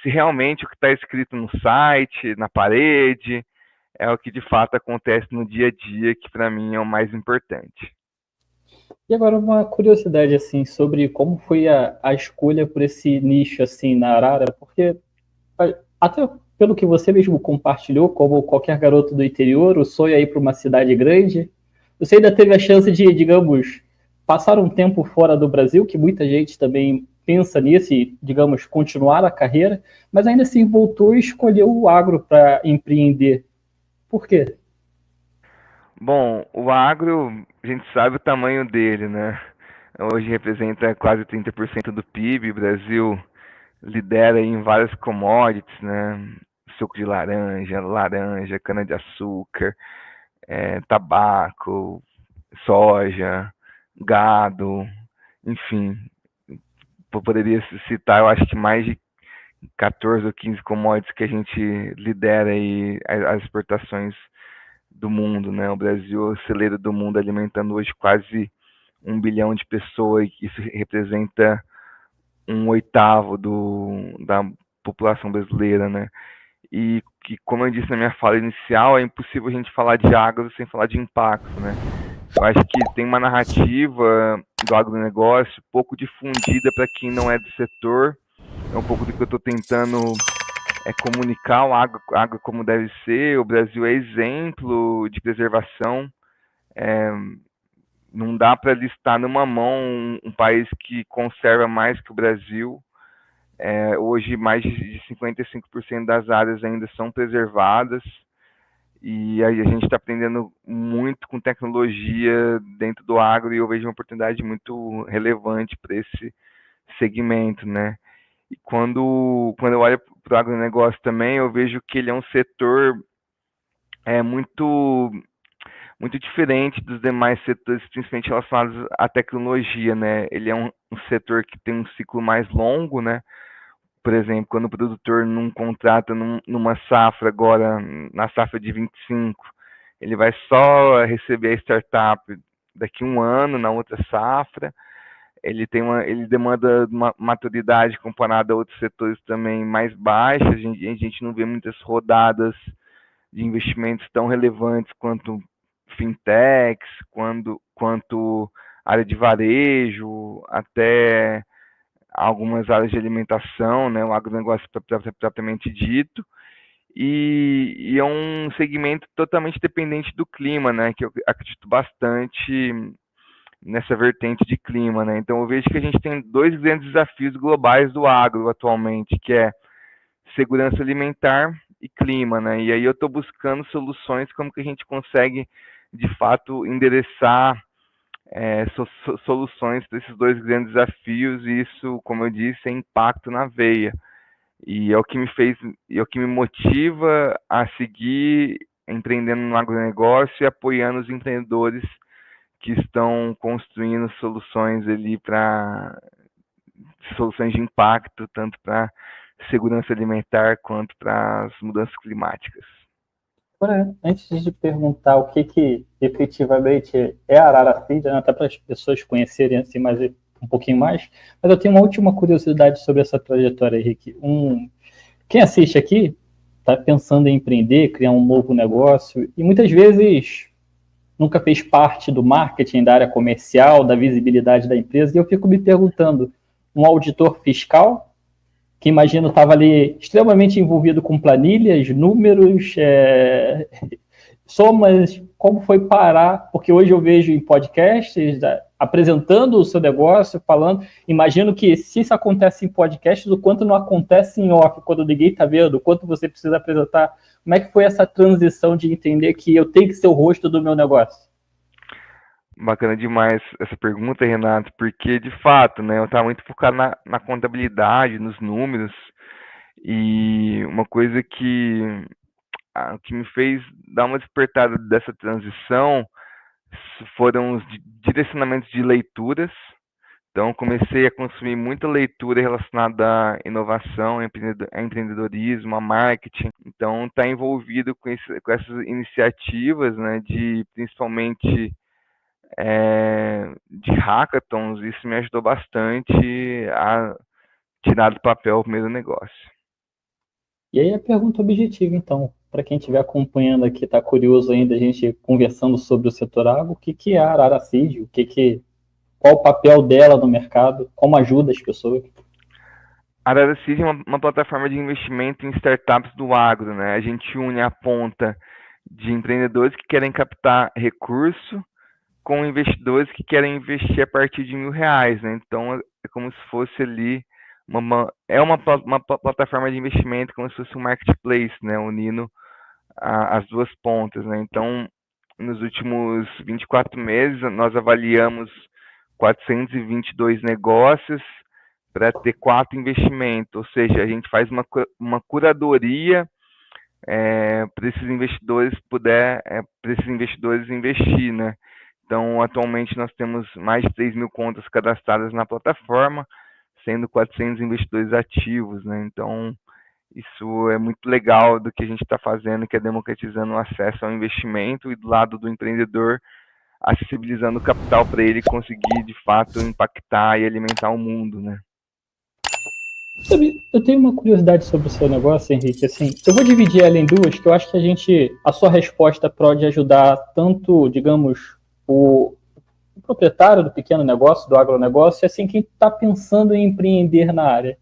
se realmente o que está escrito no site, na parede, é o que de fato acontece no dia a dia, que para mim é o mais importante. E agora uma curiosidade assim sobre como foi a escolha por esse nicho assim na Arara, porque até pelo que você mesmo compartilhou, como qualquer garoto do interior, o sonho é ir para uma cidade grande. Você ainda teve a chance de, digamos, passar um tempo fora do Brasil, que muita gente também pensa nisso e, digamos, continuar a carreira, mas ainda assim voltou e escolheu o agro para empreender. Por quê? Bom, o agro, a gente sabe o tamanho dele, né? Hoje representa quase 30% do PIB. O Brasil lidera em várias commodities, né? Suco de laranja, cana-de-açúcar, tabaco, soja, gado, enfim. Eu poderia citar, eu acho que mais de 14 ou 15 commodities que a gente lidera aí as exportações do mundo, né? O Brasil é o celeiro do mundo, alimentando hoje quase 1 bilhão de pessoas. Isso representa um oitavo da população brasileira, né? E que, como eu disse na minha fala inicial, é impossível a gente falar de agro sem falar de impacto, né? Eu acho que tem uma narrativa do agronegócio pouco difundida para quem não é do setor. É um pouco do que eu estou tentando comunicar o agro como deve ser. O Brasil é exemplo de preservação. É, não dá para listar numa mão um país que conserva mais que o Brasil. Hoje, mais de 55% das áreas ainda são preservadas. E aí a gente está aprendendo muito com tecnologia dentro do agro, e eu vejo uma oportunidade muito relevante para esse segmento, né? E quando eu olho para o agronegócio também, eu vejo que ele é um setor muito muito diferente dos demais setores, principalmente relacionados à tecnologia, né? Ele é um setor que tem um ciclo mais longo, né? Por exemplo, quando o produtor não contrata numa safra agora, na safra de 25, ele vai só receber a startup daqui a um ano, na outra safra. Ele demanda uma maturidade comparada a outros setores também mais baixa. A gente não vê muitas rodadas de investimentos tão relevantes quanto fintechs, quanto área de varejo, até algumas áreas de alimentação, né, o agronegócio propriamente dito. E é um segmento totalmente dependente do clima, né, que eu acredito bastante nessa vertente de clima, né. Então eu vejo que a gente tem dois grandes desafios globais do agro atualmente, que é segurança alimentar e clima, né. E aí eu estou buscando soluções como que a gente consegue de fato endereçar soluções para esses dois grandes desafios, e isso, como eu disse, é impacto na veia. E é o que me fez, é o que me motiva a seguir empreendendo no agronegócio e apoiando os empreendedores que estão construindo soluções ali para soluções de impacto, tanto para segurança alimentar quanto para as mudanças climáticas. Agora, antes de perguntar o que efetivamente é a Arara Seed, né, até para as pessoas conhecerem assim mais um pouquinho mais, mas eu tenho uma última curiosidade sobre essa trajetória, Henrique. Quem assiste aqui está pensando em empreender, criar um novo negócio e muitas vezes nunca fez parte do marketing, da área comercial, da visibilidade da empresa, e eu fico me perguntando, um auditor fiscal que imagino estava ali extremamente envolvido com planilhas, números, somas, como foi parar, porque hoje eu vejo em podcasts apresentando o seu negócio, falando, imagino que se isso acontece em podcasts, o quanto não acontece em off, quando ninguém está vendo, o quanto você precisa apresentar, como é que foi essa transição de entender que eu tenho que ser o rosto do meu negócio? Bacana demais essa pergunta, Renato, porque de fato, né, eu estava muito focado na contabilidade, nos números, e uma coisa que me fez dar uma despertada dessa transição foram os direcionamentos de leituras. Então, comecei a consumir muita leitura relacionada à inovação, a empreendedorismo, a marketing. Então, estar envolvido com essas iniciativas, né, de principalmente de hackathons, isso me ajudou bastante a tirar do papel o primeiro negócio. E aí a pergunta objetiva, então, para quem estiver acompanhando aqui, está curioso ainda, a gente conversando sobre o setor agro, o que é a Arara Seed, qual o papel dela no mercado, como ajuda as pessoas? A Arara Seed é uma plataforma de investimento em startups do agro, né? A gente une a ponta de empreendedores que querem captar recurso com investidores que querem investir a partir de R$ 1.000, né? Então é como se fosse ali uma plataforma de investimento, como se fosse um marketplace, né? Unindo as duas pontas, né? Então, nos últimos 24 meses, nós avaliamos 422 negócios para ter 4 investimentos, ou seja, a gente faz uma curadoria para esses investidores para esses investidores investir, né? Então, atualmente nós temos mais de 3.000 contas cadastradas na plataforma, sendo 400 investidores ativos, né? Então, isso é muito legal do que a gente está fazendo, que é democratizando o acesso ao investimento e do lado do empreendedor, acessibilizando o capital para ele conseguir, de fato, impactar e alimentar o mundo, né? Eu tenho uma curiosidade sobre o seu negócio, Henrique. Assim, eu vou dividir ela em duas, que eu acho que a sua resposta pode ajudar tanto, digamos, o proprietário do pequeno negócio, do agronegócio, e assim, quem está pensando em empreender na área.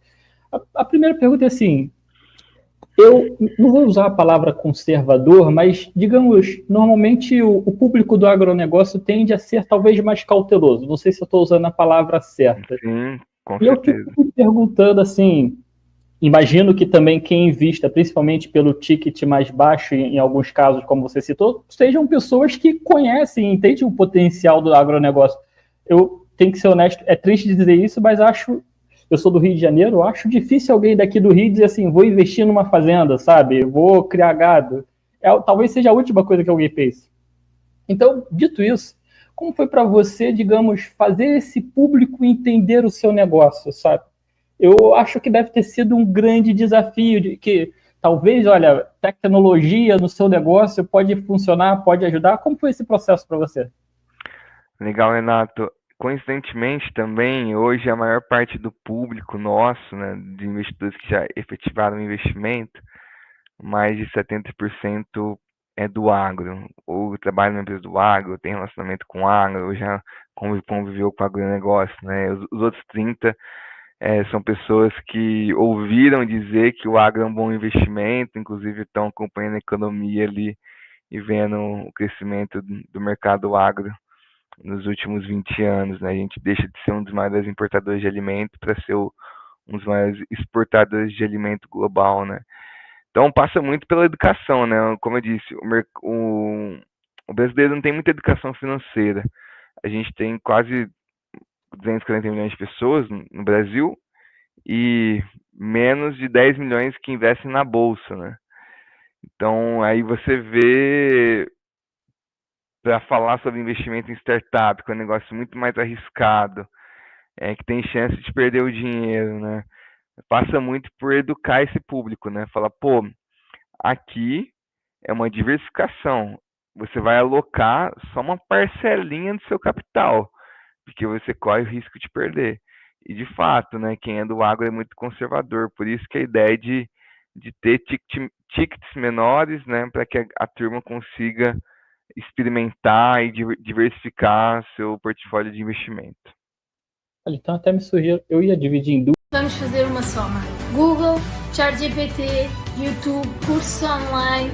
A primeira pergunta é assim, eu não vou usar a palavra conservador, mas, digamos, normalmente o público do agronegócio tende a ser talvez mais cauteloso. Não sei se eu estou usando a palavra certa. Sim, com E eu certeza. fico me perguntando assim, imagino que também quem invista, principalmente pelo ticket mais baixo, em alguns casos, como você citou, sejam pessoas que conhecem, entendem o potencial do agronegócio. Eu tenho que ser honesto, é triste dizer isso, mas eu sou do Rio de Janeiro, acho difícil alguém daqui do Rio dizer assim, vou investir numa fazenda, sabe? Vou criar gado. Talvez seja a última coisa que alguém fez. Então, dito isso, como foi para você, digamos, fazer esse público entender o seu negócio, sabe? Eu acho que deve ter sido um grande desafio, de que talvez, olha, tecnologia no seu negócio pode funcionar, pode ajudar. Como foi esse processo para você? Legal, Renato. Coincidentemente também, hoje a maior parte do público nosso, né, de investidores que já efetivaram investimento, mais de 70% é do agro, ou trabalha na empresa do agro, tem relacionamento com agro, ou já conviveu com agronegócio, né? Os outros 30 são pessoas que ouviram dizer que o agro é um bom investimento, inclusive estão acompanhando a economia ali e vendo o crescimento do mercado agro nos últimos 20 anos, né? A gente deixa de ser um dos maiores importadores de alimento para ser um dos maiores exportadores de alimento global, né? Então passa muito pela educação, né? Como eu disse, o brasileiro não tem muita educação financeira. A gente tem quase 240 milhões de pessoas no Brasil e menos de 10 milhões que investem na bolsa, né? Então aí você vê, para falar sobre investimento em startup, que é um negócio muito mais arriscado, que tem chance de perder o dinheiro, né? Passa muito por educar esse público, né? Falar, pô, aqui é uma diversificação. Você vai alocar só uma parcelinha do seu capital, porque você corre o risco de perder. E de fato, né, quem é do agro é muito conservador, por isso que a ideia de ter tickets menores, né, para que a turma consiga experimentar e diversificar seu portfólio de investimento. Então até me surgiu, eu ia dividir em duas. Vamos fazer uma soma. Google, ChatGPT, YouTube, cursos online,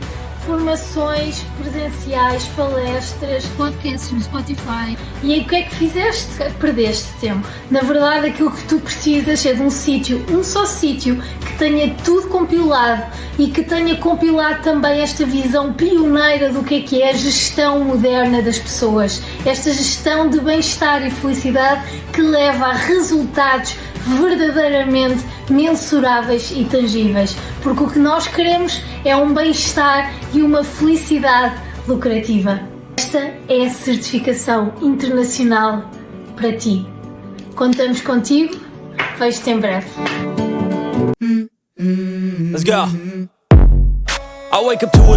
formações presenciais, palestras, podcasts no Spotify. E aí o que é que fizeste? Perdeste tempo. Na verdade, aquilo que tu precisas é de um sítio, um só sítio, que tenha tudo compilado e que tenha compilado também esta visão pioneira do que é a gestão moderna das pessoas. Esta gestão de bem-estar e felicidade que leva a resultados verdadeiramente mensuráveis e tangíveis, porque o que nós queremos é um bem-estar e uma felicidade lucrativa. Esta é a certificação internacional para ti. Contamos contigo, vejo-te em breve. Let's go. I wake up to a